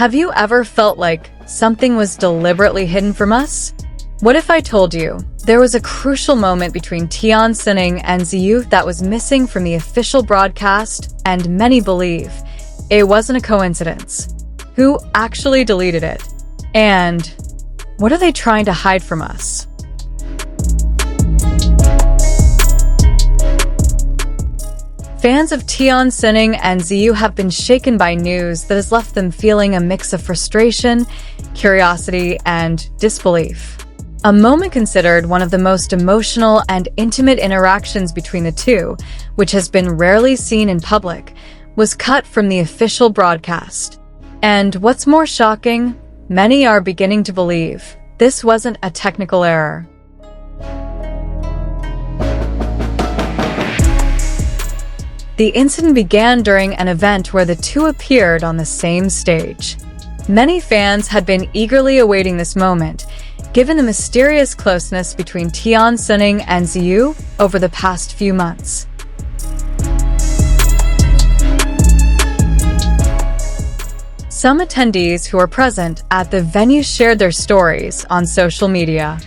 Have you ever felt like something was deliberately hidden from us? What if I told you there was a crucial moment between Tian Xuning and Ziyu that was missing from the official broadcast, and many believe it wasn't a coincidence? Who actually deleted it? And what are they trying to hide from us? Fans of Tian Xuning and Ziyu have been shaken by news that has left them feeling a mix of frustration, curiosity, and disbelief. A moment considered one of the most emotional and intimate interactions between the two, which has been rarely seen in public, was cut from the official broadcast. And what's more shocking, many are beginning to believe this wasn't a technical error. The incident began during an event where the two appeared on the same stage. Many fans had been eagerly awaiting this moment, given the mysterious closeness between Tian Xuning and Ziyu over the past few months. Some attendees who were present at the venue shared their stories on social media.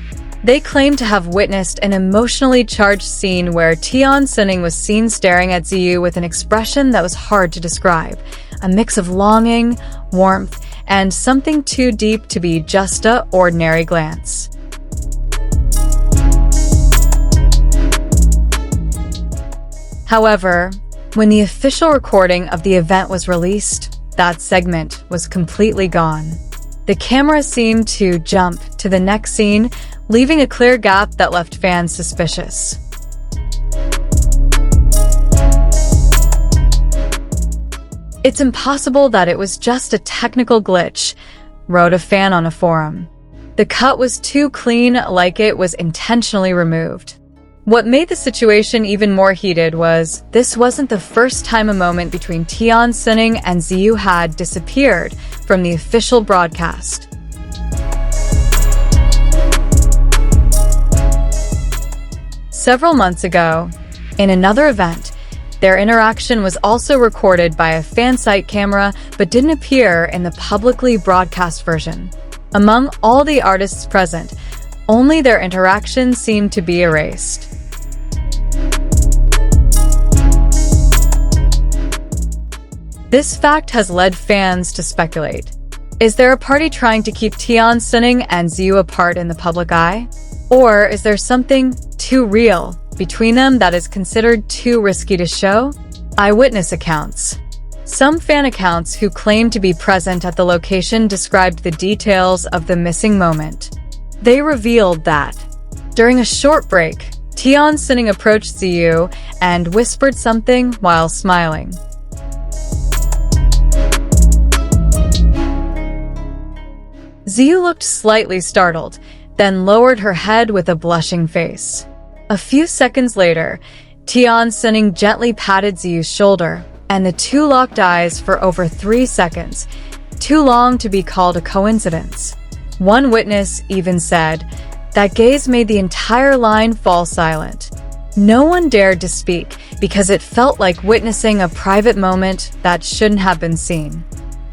They claimed to have witnessed an emotionally charged scene where Tian Xuning was seen staring at Ziyu with an expression that was hard to describe, a mix of longing, warmth, and something too deep to be just an ordinary glance. However, when the official recording of the event was released, that segment was completely gone. The camera seemed to jump to the next scene, leaving a clear gap that left fans suspicious. "It's impossible that it was just a technical glitch," wrote a fan on a forum. "The cut was too clean, like it was intentionally removed." What made the situation even more heated was this wasn't the first time a moment between Tian Xuning and Ziyu had disappeared from the official broadcast. Several months ago, in another event, their interaction was also recorded by a fan site camera but didn't appear in the publicly broadcast version. Among all the artists present, only their interaction seemed to be erased. This fact has led fans to speculate. Is there a party trying to keep Tian Xuning and Ziyu apart in the public eye? Or is there something too real between them that is considered too risky to show? Eyewitness accounts. Some fan accounts who claimed to be present at the location described the details of the missing moment. They revealed that, during a short break, Tian Xuning approached Ziyu and whispered something while smiling. Ziyu looked slightly startled, then lowered her head with a blushing face. A few seconds later, Tian Xuning gently patted Ziyu's shoulder, and the two locked eyes for over 3 seconds, too long to be called a coincidence. One witness even said, "That gaze made the entire line fall silent." No one dared to speak because it felt like witnessing a private moment that shouldn't have been seen.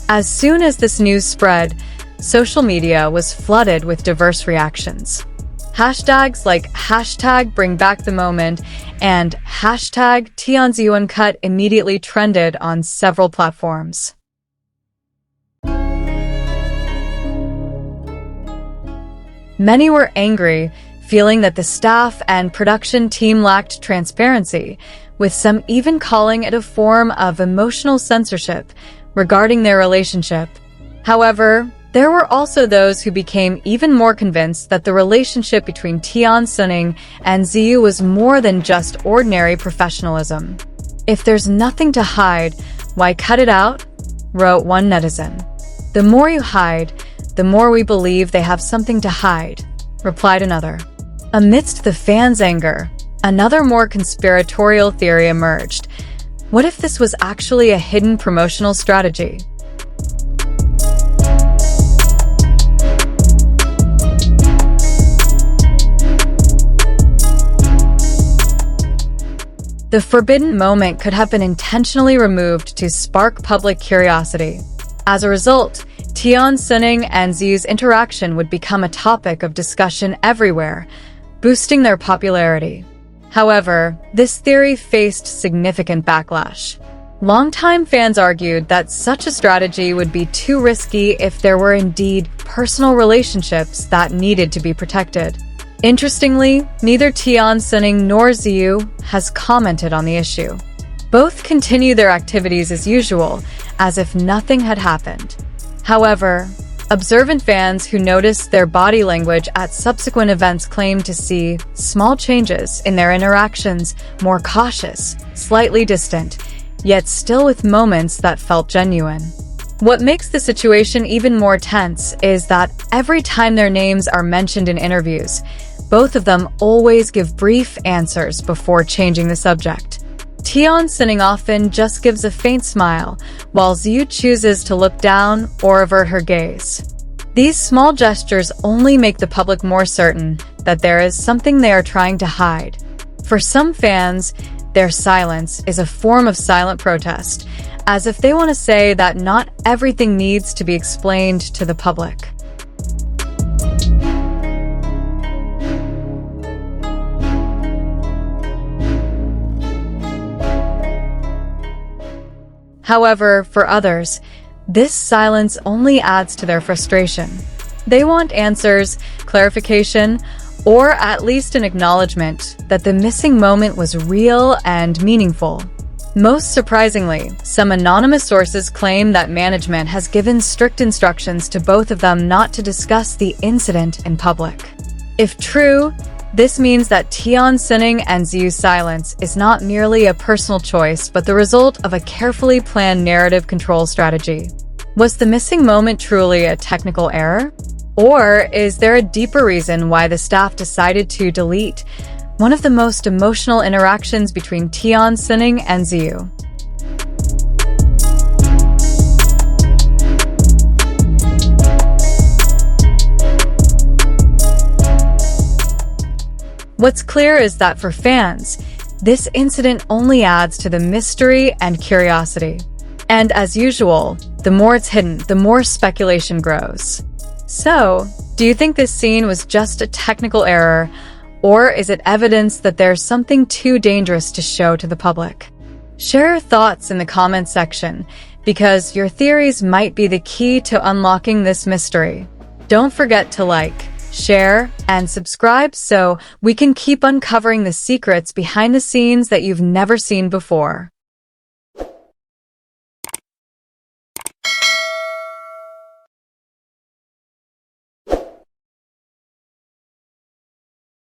As soon as this news spread, social media was flooded with diverse reactions. Hashtags like #BringBackTheMoment and #TianZiyu immediately trended on several platforms. Many were angry, feeling that the staff and production team lacked transparency, with some even calling it a form of emotional censorship regarding their relationship. However, there were also those who became even more convinced that the relationship between Tian Xuning and Ziyu was more than just ordinary professionalism. "If there's nothing to hide, why cut it out?" wrote one netizen. "The more you hide, the more we believe they have something to hide," replied another. Amidst the fans' anger, another more conspiratorial theory emerged. What if this was actually a hidden promotional strategy? The forbidden moment could have been intentionally removed to spark public curiosity. As a result, Tian Xuning and Ziyu's interaction would become a topic of discussion everywhere, boosting their popularity. However, this theory faced significant backlash. Longtime fans argued that such a strategy would be too risky if there were indeed personal relationships that needed to be protected. Interestingly, neither Tian Xuning nor Ziyu has commented on the issue. Both continue their activities as usual, as if nothing had happened. However, observant fans who noticed their body language at subsequent events claim to see small changes in their interactions, more cautious, slightly distant, yet still with moments that felt genuine. What makes the situation even more tense is that every time their names are mentioned in interviews, both of them always give brief answers before changing the subject. Tian Xuning often just gives a faint smile, while Ziyu chooses to look down or avert her gaze. These small gestures only make the public more certain that there is something they are trying to hide. For some fans, their silence is a form of silent protest, as if they want to say that not everything needs to be explained to the public. However, for others, this silence only adds to their frustration. They want answers, clarification, or at least an acknowledgement that the missing moment was real and meaningful. Most surprisingly, some anonymous sources claim that management has given strict instructions to both of them not to discuss the incident in public. If true, this means that Tian Xuning and Ziyu's silence is not merely a personal choice but the result of a carefully planned narrative control strategy. Was the missing moment truly a technical error? Or is there a deeper reason why the staff decided to delete one of the most emotional interactions between Tian Xuning and Ziyu? What's clear is that for fans, this incident only adds to the mystery and curiosity. And as usual, the more it's hidden, the more speculation grows. So, do you think this scene was just a technical error, or is it evidence that there's something too dangerous to show to the public? Share your thoughts in the comments section, because your theories might be the key to unlocking this mystery. Don't forget to like, share, and subscribe so we can keep uncovering the secrets behind the scenes that you've never seen before.